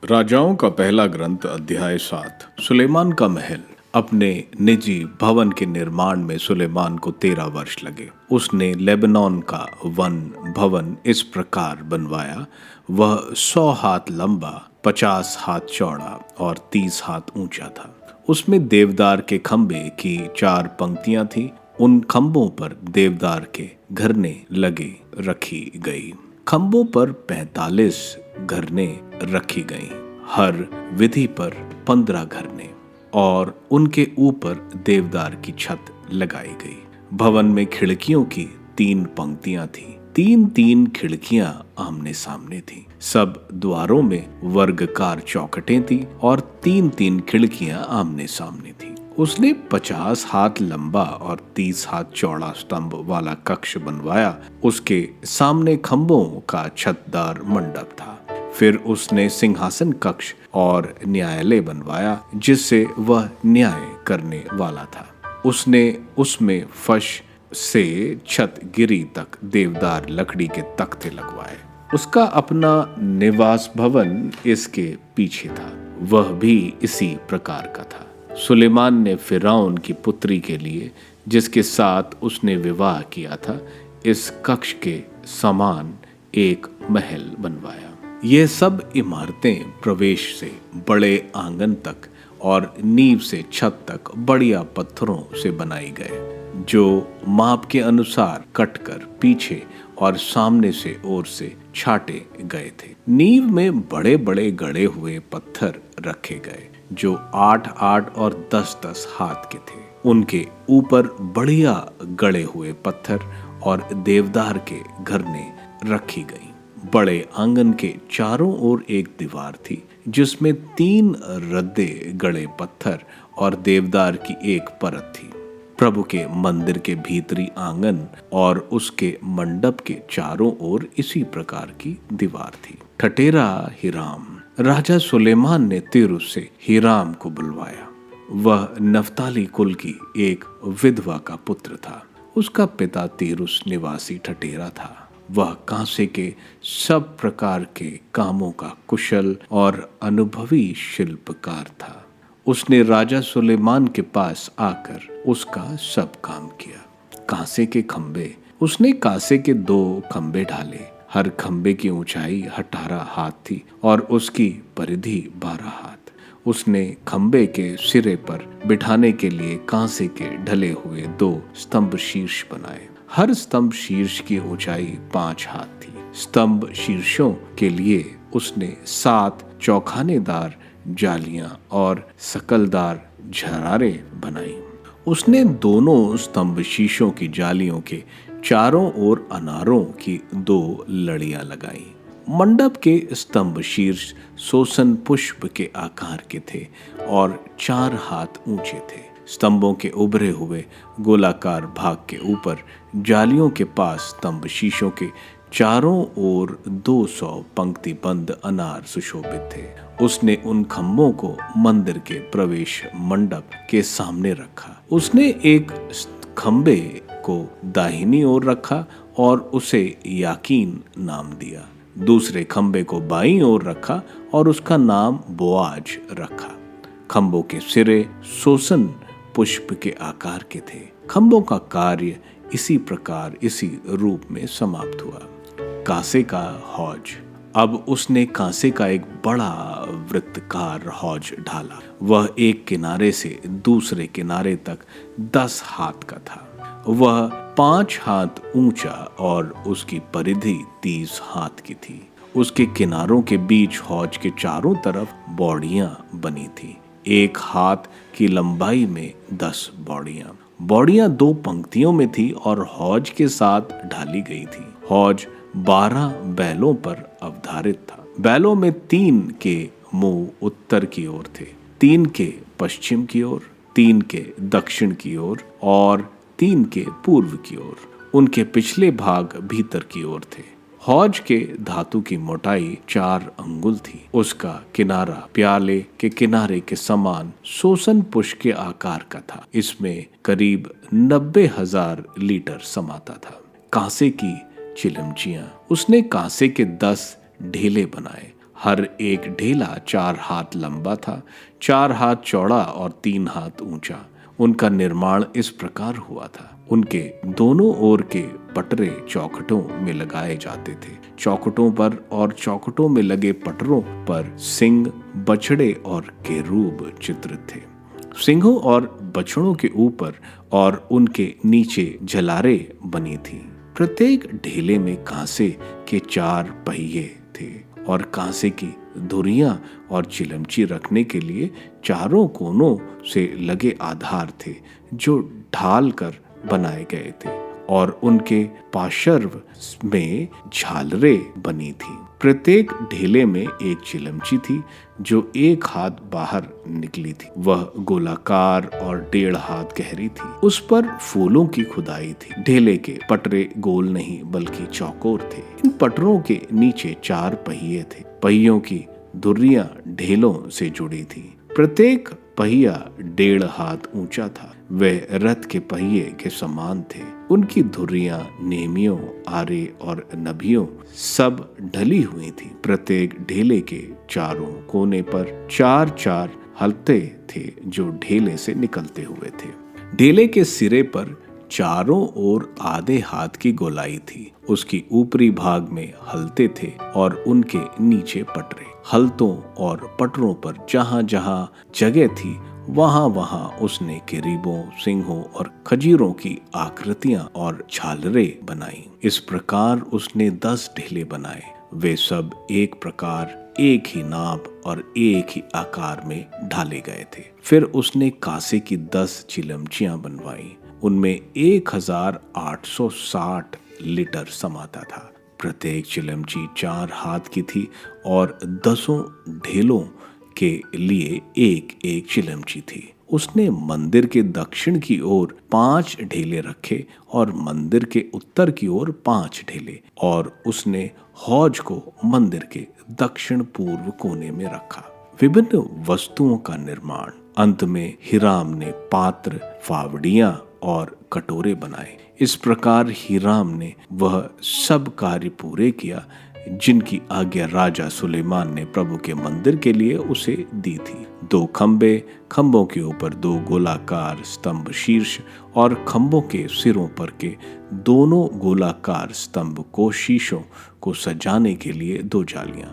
राजाओं का पहला ग्रंथ अध्याय 7। सुलेमान का महल। अपने निजी भवन के निर्माण में सुलेमान को 13 वर्ष लगे। उसने लेबनान का वन भवन इस प्रकार बनवाया। वह 100 हाथ लंबा, 50 हाथ चौड़ा और 30 हाथ ऊंचा था। उसमें देवदार के खंभे की 4 पंक्तियां थी। उन खंभों पर देवदार के घरने लगे रखी गई। खंभों पर 45 घरने रखी गईं, हर विधि पर 15 घरने, और उनके ऊपर देवदार की छत लगाई गई। भवन में खिड़कियों की 3 पंक्तियां थी। 3-3 खिड़कियां आमने सामने थी। सब द्वारों में वर्गाकार चौखटें थी और 3-3 खिड़कियां आमने सामने थी। उसने 50 हाथ लंबा और 30 हाथ चौड़ा स्तंभ वाला कक्ष बनवाया। उसके सामने खंभों का छतदार मंडप था। फिर उसने सिंहासन कक्ष और न्यायालय बनवाया, जिससे वह न्याय करने वाला था। उसने उसमें फर्श से छत गिरी तक देवदार लकड़ी के तख्ते लगवाए। उसका अपना निवास भवन इसके पीछे था। वह भी इसी प्रकार का था। सुलेमान ने फिरौन की पुत्री के लिए, जिसके साथ उसने विवाह किया था, इस कक्ष के समान एक महल बनवाया। ये सब इमारतें प्रवेश से बड़े आंगन तक और नींव से छत तक बढ़िया पत्थरों से बनाई गए, जो माप के अनुसार कटकर पीछे और सामने से ओर से छाटे गए थे। नींव में बड़े बड़े गड़े हुए पत्थर रखे गए, जो 8-8 और 10-10 हाथ के थे। उनके ऊपर बढ़िया गड़े हुए पत्थर और देवदार के घरने रखी गई। बड़े आंगन के चारों ओर एक दीवार थी, जिसमें 3 रद्दे गड़े पत्थर और देवदार की एक परत थी। प्रभु के मंदिर के भीतरी आंगन और उसके मंडप के चारों ओर इसी प्रकार की दीवार थी। ठठेरा हिराम। राजा सुलेमान ने तीरुस से हिराम को बुलवाया। वह नफ्ताली कुल की एक विधवा का पुत्र था। उसका पिता तीरुस निवासी ठठेरा था। वह कांसे के सब प्रकार के कामों का कुशल और अनुभवी शिल्पकार था। उसने राजा सुलेमान के पास आकर उसका सब काम किया। कांसे के खंबे। उसने कांसे के 2 खंबे ढाले। हर खंबे की ऊंचाई 18 हाथ थी और उसकी परिधि 12 हाथ। उसने खंबे के सिरे पर बिठाने के लिए कांसे के ढले हुए 2 स्तंभ शीर्ष बनाए। हर स्तंभ शीर्ष की ऊंचाई 5 हाथ थी। स्तंभ शीर्षों के लिए उसने 7 चौखानेदार जालियां और सकलदार झरारे बनाई। उसने दोनों स्तंभ शीशों की जालियों के चारों ओर अनारों की 2 लड़ियां लगाई। मंडप के स्तंभ शीर्ष सोसन पुष्प के आकार के थे और 4 हाथ ऊंचे थे। स्तंभों के उभरे हुए गोलाकार भाग के ऊपर जालियों के पास स्तंभ शीशों के चारों ओर 200 पंक्तिबंद अनार सुशोभित थे। उसने उन खंभों को मंदिर के प्रवेश मंडप के सामने रखा। उसने एक खंभे को दाहिनी ओर रखा और उसे याकीन नाम दिया। दूसरे खंभे को बाईं ओर रखा और उसका नाम बोआज रखा। खंभों के सिरे सोसन पुष्प के आकार के थे। खंभों का कार्य इसी प्रकार इसी रूप में समाप्त हुआ। कांसे का हौज। अब उसने कांसे का एक बड़ा वृत्ताकार हौज ढाला। वह एक किनारे से दूसरे किनारे तक 10 हाथ का था। वह 5 हाथ ऊंचा और उसकी परिधि 30 हाथ की थी। उसके किनारों के बीच हौज के चारों तरफ बौड़ियां बनी थी। 1 हाथ की लंबाई में 10 बौड़ियां। बौड़ियां 2 पंक्तियों में थी और हौज के साथ ढाली गई थी। हौज 12 बैलों पर अवधारित था। बैलों में 3 के मुंह उत्तर की ओर थे, 3 के पश्चिम की ओर, 3 के दक्षिण की ओर और 3 के पूर्व की ओर। उनके पिछले भाग भीतर की ओर थे। हौज के धातु की मोटाई 4 अंगुल थी। उसका किनारा प्याले के किनारे के समान सोसन पुष्प के आकार का था। इसमें करीब 90,000 लीटर समाता था। कांसे की चिलमचियां। उसने कांसे के 10 ढेले बनाए। हर एक ढेला 4 हाथ लंबा था, 4 हाथ चौड़ा और 3 हाथ ऊंचा। उनका निर्माण इस प्रकार हुआ था। उनके दोनों ओर के पटरे चौखटों में लगाए जाते थे। चौखटों पर और चौखटों में लगे पटरों पर सिंह, बछड़े और केरूब चित्रित थे। सिंहों और बछड़ों के ऊपर और उनके नीचे झलारे बनी थी। प्रत्येक ढेले में कांसे के 4 पहिए थे और कांसे की धुरियां और चिलमची रखने के लिए चारों कोनों से लगे आधार थे जो ढाल कर बनाए गए थे और उनके पार्श्व में झालरें बनी थी। प्रत्येक ढेले में एक चिलमची थी जो 1 हाथ बाहर निकली थी। वह गोलाकार और 1.5 हाथ गहरी थी। उस पर फूलों की खुदाई थी। ढेले के पटरे गोल नहीं बल्कि चौकोर थे। इन पटरों के नीचे 4 पहिए थे। पहियों की धुरियां ढेलों से जुड़ी थी। प्रत्येक पहिया 1.5 हाथ ऊंचा था। वे रथ के पहिए के समान थे। उनकी धुरियां नेमियों, आरे और नभियों सब ढली हुई थी। प्रत्येक ढेले के चारों कोने पर 4-4 हलते थे जो ढेले से निकलते हुए थे। ढेले के सिरे पर चारों ओर आधे हाथ की गोलाई थी। उसकी ऊपरी भाग में हलते थे और उनके नीचे पटरे। हलतों और पटरों पर जहां जहां जगह थी वहां वहां उसने केरीबों, सिंहों और खजीरों की आकृतियां और झालरें बनाई। इस प्रकार उसने 10 ढेले बनाए। वे सब एक प्रकार, एक ही नाप और एक ही आकार में ढाले गए थे। फिर उसने कांसे की 10 चिलमचियां बनवाई। उनमें 1860 लीटर समाता था। प्रत्येक चिलमची 4 हाथ की थी और 10 ढेलों के लिए एक एक चिलमची थी। उसने मंदिर के दक्षिण की ओर 5 ढेले रखे और मंदिर के उत्तर की ओर 5 ढेले, और उसने हौज को मंदिर के दक्षिण पूर्व कोने में रखा। विभिन्न वस्तुओं का निर्माण। अंत में हिराम ने पात्र, फावड़ियां और कटोरे बनाए। इस प्रकार हिराम ने वह सब कार्य पूरे किया जिनकी आज्ञा राजा सुलेमान ने प्रभु के मंदिर के लिए उसे दी थी। 2 खंबे, खंभों के ऊपर 2 गोलाकार स्तंभ शीर्ष और खंभों के सिरों पर के दोनों गोलाकार स्तंभ को शीशों को सजाने के लिए 2 जालियां।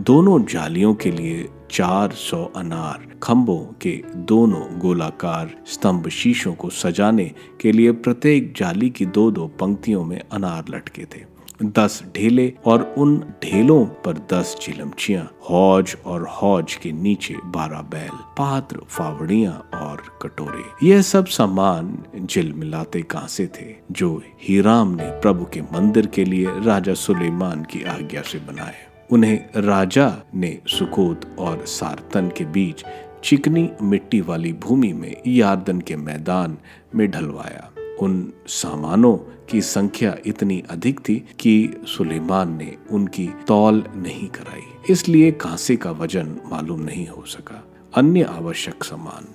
दोनों जालियों के लिए 400 अनार। खंभों के दोनों गोलाकार स्तंभ शीशों को सजाने के लिए प्रत्येक जाली की 2-2 पंक्तियों में अनार लटके थे। 10 ढेले और उन ढेलों पर 10 चिलमचियां। हौज और हौज के नीचे 12 बैल, पात्र, फावड़ियां और कटोरे। यह सब सामान झिलमिलाते कांसे थे जो हिराम ने प्रभु के मंदिर के लिए राजा सुलेमान की आज्ञा से बनाए। उन्हें राजा ने सुकोत और सारतन के बीच चिकनी मिट्टी वाली भूमि में यार्दन के मैदान में ढलवाया। उन सामानों की संख्या इतनी अधिक थी कि सुलेमान ने उनकी तौल नहीं कराई, इसलिए कांसे का वजन मालूम नहीं हो सका। अन्य आवश्यक सामान।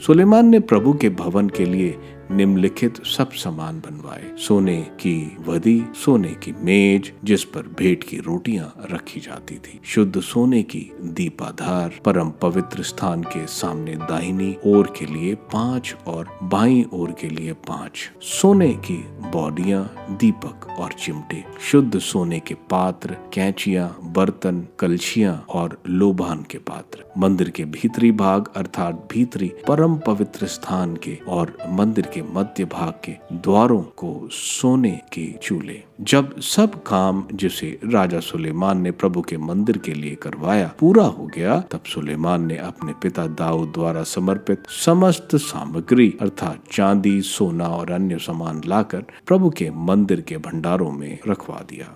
सुलेमान ने प्रभु के भवन के लिए निम्नलिखित सब सामान बनवाए। सोने की वदी, सोने की मेज जिस पर भेंट की रोटियां रखी जाती थी, शुद्ध सोने की दीपाधार, परम पवित्र स्थान के सामने दाहिनी ओर के लिए 5 और बाईं ओर के लिए 5, सोने की बौडियां, दीपक और चिमटे, शुद्ध सोने के पात्र, कैंचियां, बर्तन, कलछियां और लोबान के पात्र। मंदिर के भीतरी भाग अर्थात भीतरी परम पवित्र स्थान के और मंदिर के मध्य भाग के द्वारों को सोने के चूल्हे। जब सब काम जिसे राजा सुलेमान ने प्रभु के मंदिर के लिए करवाया पूरा हो गया, तब सुलेमान ने अपने पिता दाऊद द्वारा समर्पित समस्त सामग्री अर्थात चांदी, सोना और अन्य सामान लाकर प्रभु के मंदिर के भंडारों में रखवा दिया।